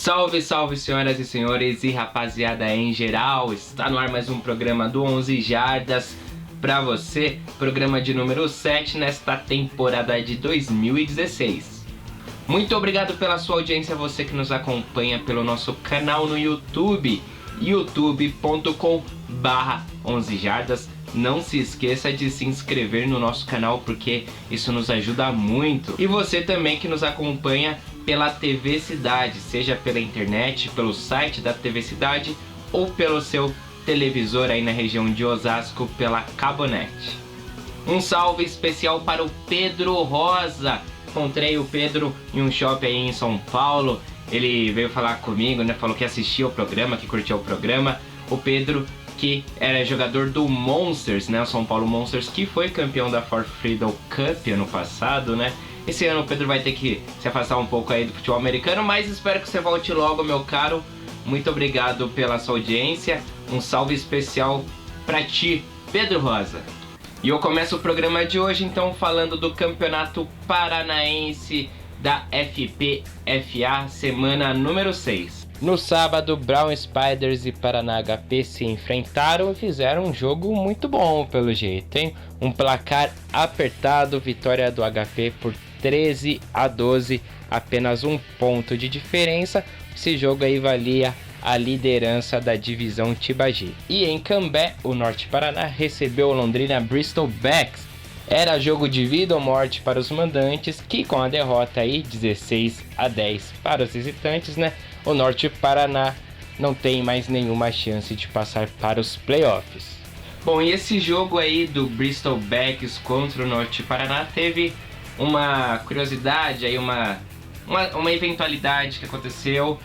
Salve, salve, senhoras e senhores e rapaziada em geral. Está no ar mais um programa do 11 Jardas pra você, programa de número 7 nesta temporada de 2016. Muito obrigado pela sua audiência, você que nos acompanha pelo nosso canal no YouTube, youtube.com/11jardas. Não se esqueça de se inscrever no nosso canal porque isso nos ajuda muito. E você também que nos acompanha pela TV Cidade, seja pela internet, pelo site da TV Cidade ou pelo seu televisor aí na região de Osasco pela Cabonet. Um salve especial para o Pedro Rosa. Encontrei o Pedro em um shopping aí em São Paulo. Ele veio falar comigo, né? Falou que assistia o programa, que curtia o programa. O Pedro, que era jogador do Monsters, né? O São Paulo Monsters, que foi campeão da For Freedom Cup ano passado, né? Esse ano o Pedro vai ter que se afastar um pouco aí do futebol americano, mas espero que você volte logo, meu caro. Muito obrigado pela sua audiência. Um salve especial pra ti, Pedro Rosa. E eu começo o programa de hoje então falando do Campeonato Paranaense da FPFA, semana número 6. No sábado, Brown Spiders e Paraná HP se enfrentaram e fizeram um jogo muito bom pelo jeito, hein? Um placar apertado, vitória do HP por 13-12, apenas um ponto de diferença. Esse jogo aí valia a liderança da divisão Tibagi. E em Cambé, o Norte Paraná recebeu o Londrina Bristol Becks. Era jogo de vida ou morte para os mandantes, que com a derrota aí 16-10 para os visitantes, né? O Norte Paraná não tem mais nenhuma chance de passar para os playoffs. Bom, e esse jogo aí do Bristol Becks contra o Norte Paraná teve uma curiosidade aí, uma eventualidade que aconteceu.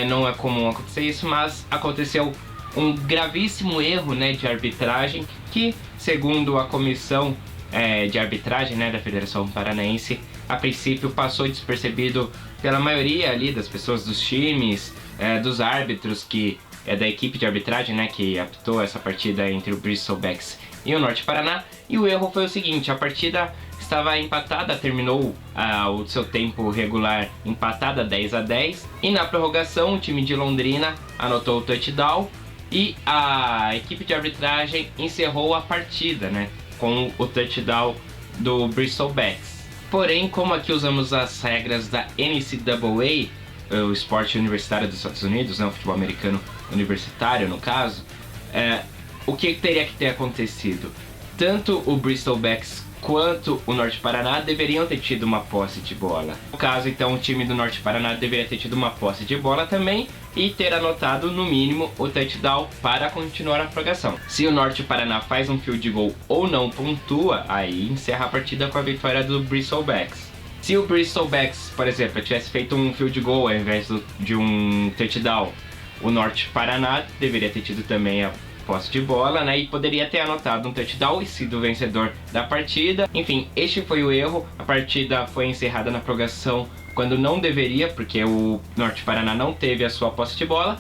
Não é comum acontecer isso, mas aconteceu um gravíssimo erro, né, de arbitragem que, segundo a comissão de arbitragem, né, da Federação Paranaense, a princípio passou despercebido pela maioria ali das pessoas dos times, dos árbitros que da equipe de arbitragem, né, que apitou essa partida entre o Bristol Becks e o Norte Paraná. E o erro foi o seguinte: a partida estava empatada, terminou o seu tempo regular empatada 10-10, e na prorrogação o time de Londrina anotou o touchdown e a equipe de arbitragem encerrou a partida, né, com o touchdown do Bristol Becks. Porém, como aqui usamos as regras da NCAA, o esporte universitário dos Estados Unidos, né, o futebol americano universitário no caso, o que teria que ter acontecido? Tanto o Bristol Becks quanto o Norte Paraná deveriam ter tido uma posse de bola. No caso, então, o time do Norte Paraná deveria ter tido uma posse de bola também e ter anotado, no mínimo, o touchdown para continuar a prorrogação. Se o Norte Paraná faz um field goal ou não pontua, aí encerra a partida com a vitória do Bristol Becks. Se o Bristol Becks, por exemplo, tivesse feito um field goal ao invés de um touchdown, o Norte Paraná deveria ter tido também a posse de bola, né, e poderia ter anotado um touchdown e sido o vencedor da partida. Enfim, este foi o erro. A partida foi encerrada na prorrogação quando não deveria, porque o Norte Paraná não teve a sua posse de bola,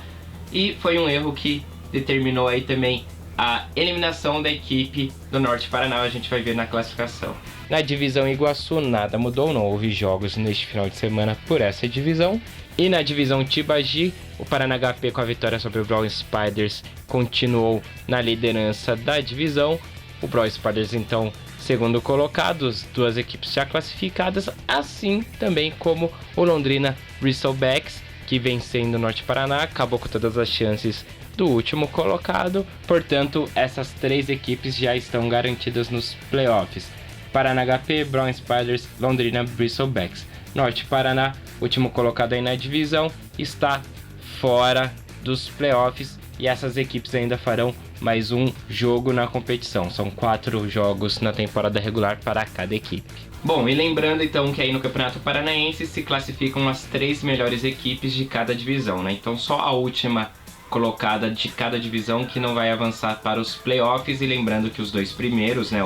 e foi um erro que determinou aí também a eliminação da equipe do Norte Paraná. A gente vai ver na classificação. Na divisão Iguaçu nada mudou, não houve jogos neste final de semana por essa divisão. E na divisão Tibagi, o Paraná HP, com a vitória sobre o Brown Spiders, continuou na liderança da divisão. O Brown Spiders, então, segundo colocado, as duas equipes já classificadas, assim também como o Londrina Bristol Becks, que vencendo o Norte Paraná, acabou com todas as chances do último colocado. Portanto, essas três equipes já estão garantidas nos playoffs: Paraná HP, Brown Spiders, Londrina Bristol Becks. Norte Paraná, último colocado aí na divisão, está fora dos playoffs, e essas equipes ainda farão mais um jogo na competição. São 4 jogos na temporada regular para cada equipe. Bom, e lembrando então que aí no Campeonato Paranaense se classificam as 3 melhores equipes de cada divisão, né? Então só a última colocada de cada divisão que não vai avançar para os playoffs. E lembrando que os 2 primeiros, né,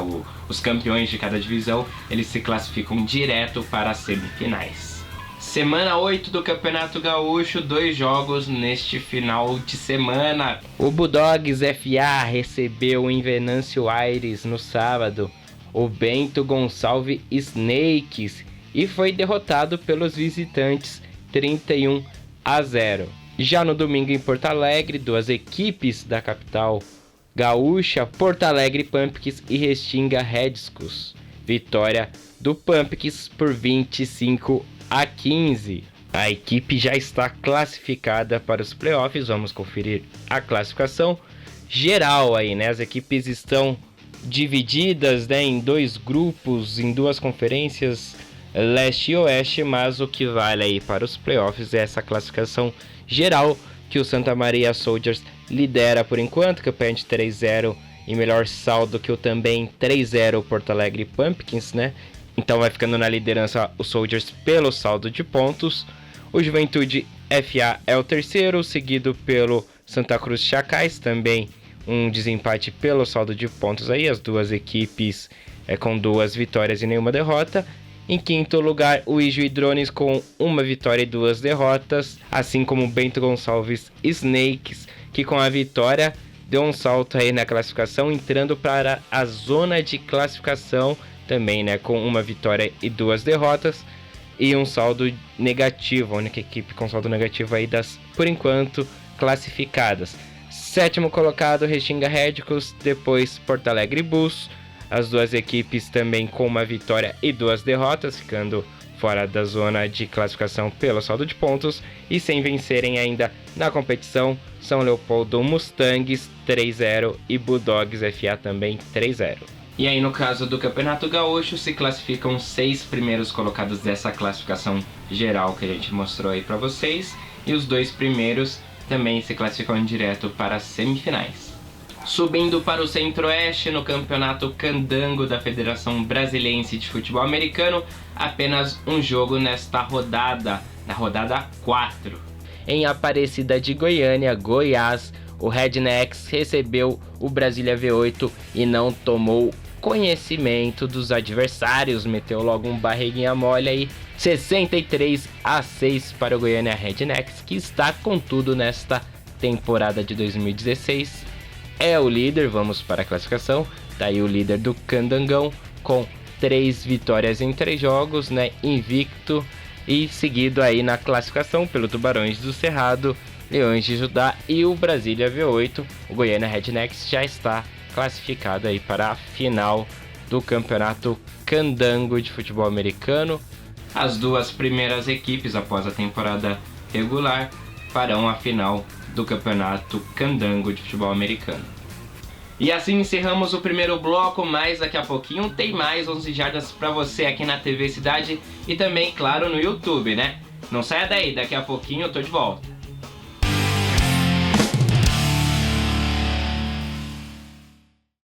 os campeões de cada divisão, eles se classificam direto para as semifinais. Semana 8 do Campeonato Gaúcho, 2 jogos neste final de semana. O Bulldogs FA recebeu em Venâncio Aires no sábado o Bento Gonçalves Snakes e foi derrotado pelos visitantes 31 1-0. Já no domingo em Porto Alegre, duas equipes da capital gaúcha, Porto Alegre Pumpkins e Restinga Redskins. Vitória do Pumpkins por 25-15. A equipe já está classificada para os playoffs. Vamos conferir a classificação geral aí, né? As equipes estão divididas, né, em dois grupos, em duas conferências, leste e oeste, mas o que vale aí para os playoffs é essa classificação geral, que o Santa Maria Soldiers lidera por enquanto, campanha de 3-0 e melhor saldo que o também 3-0 Porto Alegre Pumpkins, né? Então vai ficando na liderança o Soldiers pelo saldo de pontos. O Juventude FA é o terceiro, seguido pelo Santa Cruz Chacais, também um desempate pelo saldo de pontos aí, as duas equipes com 2 vitórias e nenhuma derrota. Em quinto lugar, o Ijuí Drones com 1 vitória e 2 derrotas, assim como o Bento Gonçalves Snakes, que com a vitória deu um salto aí na classificação, entrando para a zona de classificação também, né, com 1 vitória e 2 derrotas e um saldo negativo, a única equipe com saldo negativo aí das, por enquanto, classificadas. Sétimo colocado, Restinga Redskins, depois Porto Alegre Bulls, as duas equipes também com 1 vitória e 2 derrotas, ficando fora da zona de classificação pelo saldo de pontos e sem vencerem ainda na competição. São Leopoldo Mustangs 3-0 e Bulldogs FA também 3-0. E aí no caso do Campeonato Gaúcho se classificam 6 primeiros colocados dessa classificação geral que a gente mostrou aí para vocês, e os 2 primeiros também se classificam direto para as semifinais. Subindo para o Centro-Oeste, no Campeonato Candango da Federação Brasiliense de Futebol Americano, apenas um jogo nesta rodada, na rodada 4. Em Aparecida de Goiânia, Goiás, o Rednecks recebeu o Brasília V8 e não tomou conhecimento dos adversários, meteu logo um barriguinha mole aí, 63-6 para o Goiânia Rednecks, que está com tudo nesta temporada de 2016. É o líder, vamos para a classificação, tá aí o líder do Candangão com 3 vitórias em 3 jogos, né, invicto, e seguido aí na classificação pelo Tubarões do Cerrado, Leões de Judá e o Brasília V8. O Goiânia Rednecks já está classificado aí para a final do Campeonato Candango de Futebol Americano. As duas primeiras equipes após a temporada regular farão a final do Campeonato Candango de Futebol Americano. E assim encerramos o primeiro bloco, mas daqui a pouquinho tem mais 11 jardas para você aqui na TV Cidade e também, claro, no YouTube, né? Não saia daí, daqui a pouquinho eu tô de volta.